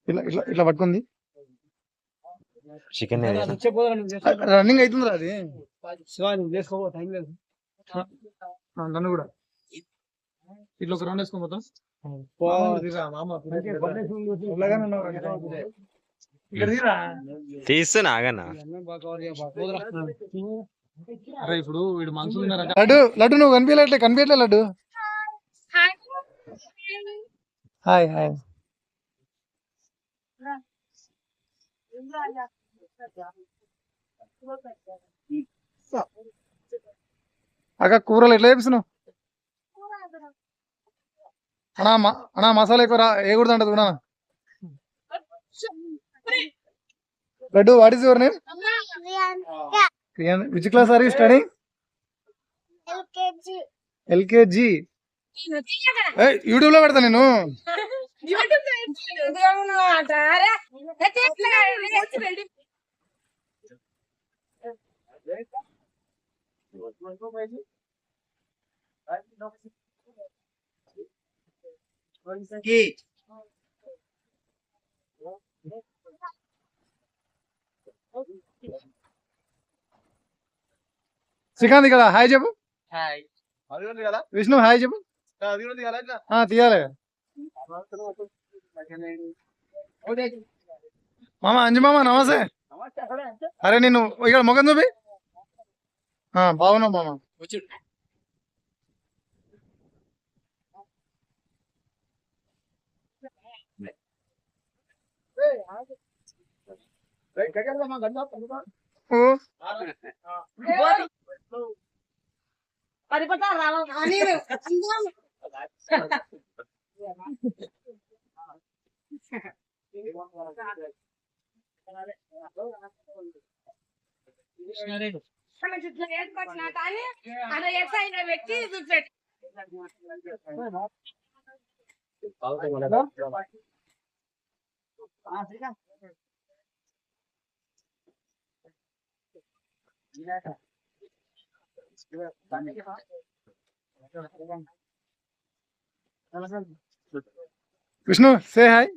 ఇట్లా ఇట్లా ఇట్లా పట్టుకుంది. చికెన్ రన్నింగ్ అవుతుంది అది. నన్ను కూడా ఇట్లా ఒక రౌండ్ వేసుకోపోతాం. తీస్తున్నా ఆగన్నా. అరే ఇప్పుడు వీడు మనుషులు లడ్డు లడ్డు నువ్వు కనిపించట్లే లడ్డు. Hi hi. అక్క కూరలు ఎట్లా చేపిస్తున్నావు అన్నా మసాలా ఎక్కువ వేయకూడదు అంటది కూడా. Laddu what is your name? Which class are you studying? LKG. యూట్యూబ్ లో పెడతా నేను. శ్రీకాంత్ కదా హాయ్ చెప్పు. విష్ణు హాయ్ చెప్పు. తీయాలి మామ. అంజు మామ నమస్తే. అరే నేను ఇక్కడ మొగం చూపి. బాగున్నావు మామ. Vishnu say hi.